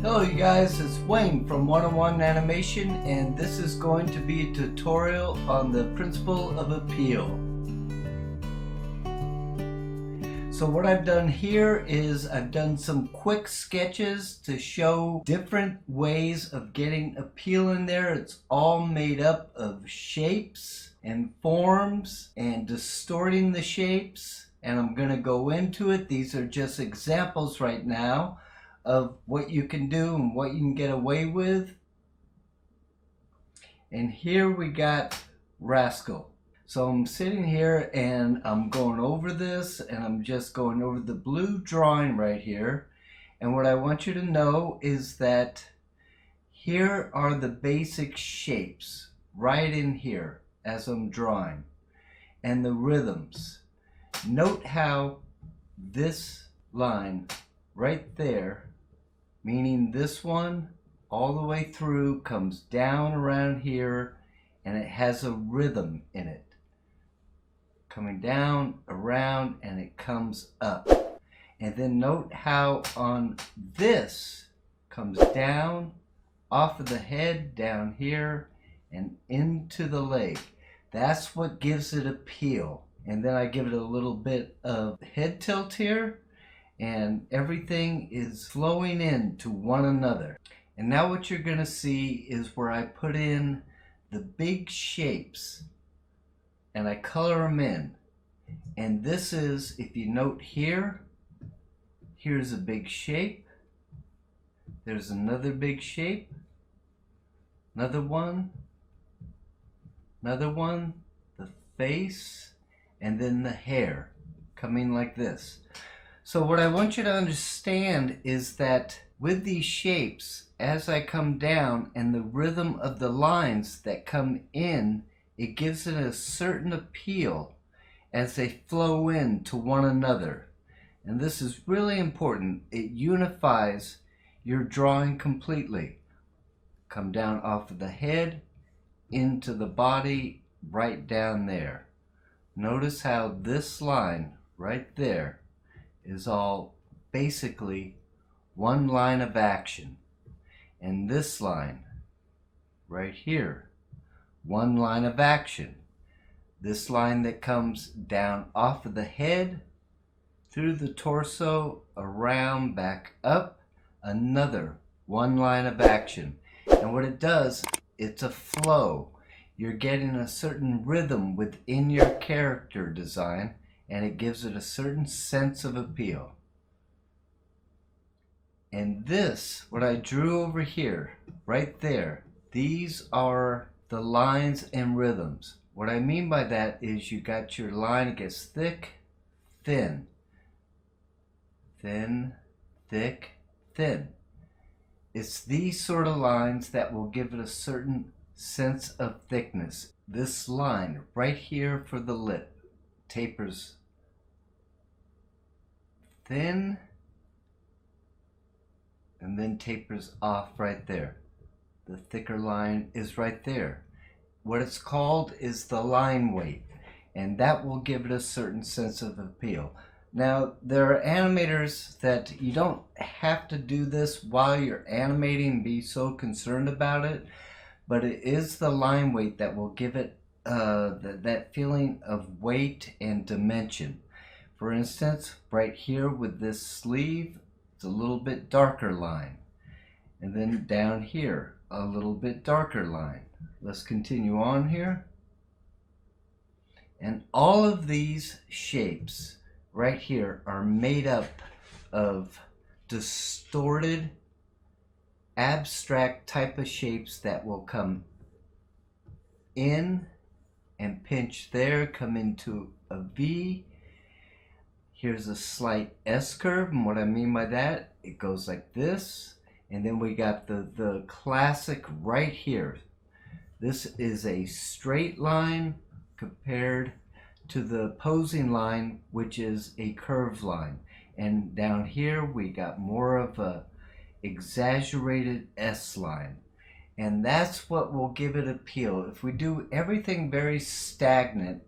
Hello you guys, it's Wayne from 101 Animation, and this is going to be a tutorial on the principle of appeal. So what I've done here is I've done some quick sketches to show different ways of getting appeal in there. It's all made up of shapes and forms and distorting the shapes, and I'm going to go into it. These are just examples right now of what you can do and what you can get away with. And here we got Rascal. So I'm sitting here and I'm going over this, and I'm just going over the blue drawing right here. And what I want you to know is that here are the basic shapes right in here as I'm drawing, and the rhythms. Note how this line right there, meaning this one all the way through, comes down around here, and it has a rhythm in it. Coming down, around, and it comes up. And then note how on this comes down, off of the head, down here, and into the leg. That's what gives it appeal. And then I give it a little bit of head tilt here, and everything is flowing into one another. And now what you're going to see is where I put in the big shapes and I color them in. And this is, if you note here, here's a big shape, there's another big shape, another one, the face, and then the hair coming like this. So what I want you to understand is that with these shapes, as I come down and the rhythm of the lines that come in, it gives it a certain appeal as they flow into one another. And this is really important. It unifies your drawing completely. Come down off of the head, into the body, right down there. Notice how this line right there is all basically one line of action, and this line right here, one line of action. This line that comes down off of the head, through the torso, around, back up, another one line of action. And what it does, it's a flow. You're getting a certain rhythm within your character design, and it gives it a certain sense of appeal. And this, what I drew over here, right there, these are the lines and rhythms. What I mean by that is you got your line, it gets thick, thin, thin, thick, thin. It's these sort of lines that will give it a certain sense of thickness. This line right here for the lip tapers thin and then tapers off right there. The thicker line is right there. What it's called is the line weight, and that will give it a certain sense of appeal. Now, there are animators that you don't have to do this while you're animating and be so concerned about it, but it is the line weight that will give it that feeling of weight and dimension. For instance, right here with this sleeve, it's a little bit darker line. And then down here, a little bit darker line. Let's continue on here. And all of these shapes right here are made up of distorted, abstract type of shapes that will come in and pinch there, come into a V. Here's a slight S curve, and what I mean by that, it goes like this, and then we got the classic right here. This is a straight line compared to the posing line, which is a curved line. And down here we got more of a exaggerated S line. And that's what will give it appeal. If we do everything very stagnant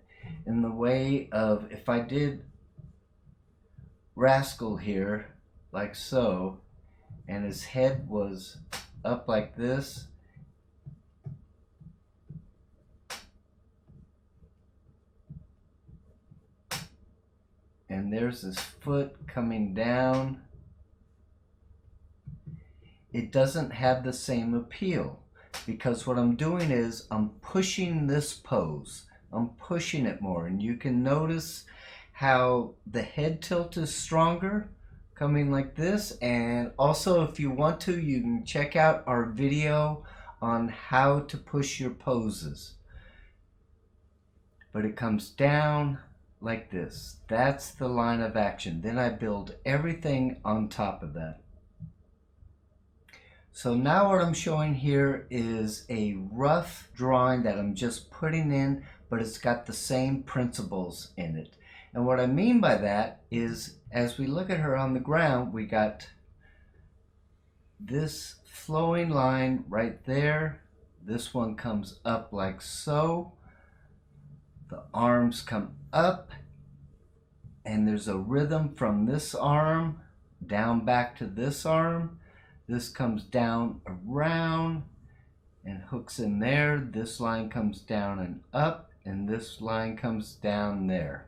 in the way of, if I did Rascal here, like so, and his head was up like this. And there's his foot coming down. It doesn't have the same appeal because what I'm doing is I'm pushing this pose. I'm pushing it more, and you can notice how the head tilt is stronger, coming like this. And also, if you want to, you can check out our video on how to push your poses. But it comes down like this. That's the line of action. Then I build everything on top of that. So now what I'm showing here is a rough drawing that I'm just putting in, but it's got the same principles in it. And what I mean by that is, as we look at her on the ground, we got this flowing line right there. This one comes up like so. The arms come up, and there's a rhythm from this arm down back to this arm. This comes down around and hooks in there. This line comes down and up, and this line comes down there.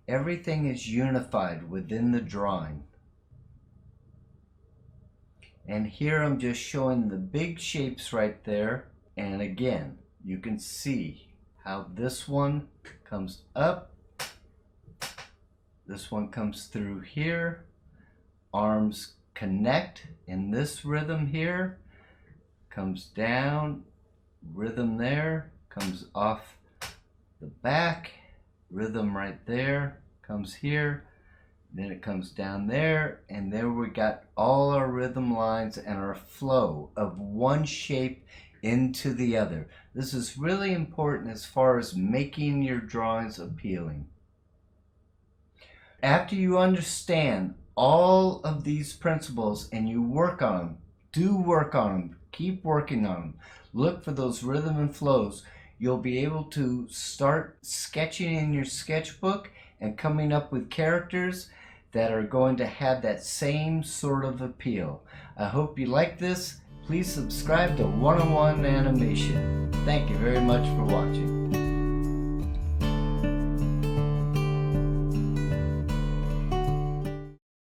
Everything is unified within the drawing. And here I'm just showing the big shapes right there. And again, you can see how this one comes up. This one comes through here. Arms connect in this rhythm here. Comes down, rhythm there, comes off the back, rhythm right there, comes here, then it comes down there, and there we got all our rhythm lines and our flow of one shape into the other. This is really important as far as making your drawings appealing. After you understand all of these principles and you work on them, do work on them, keep working on them, look for those rhythm and flows, you'll be able to start sketching in your sketchbook and coming up with characters that are going to have that same sort of appeal. I hope you like this. Please subscribe to 101 Animation. Thank you very much for watching.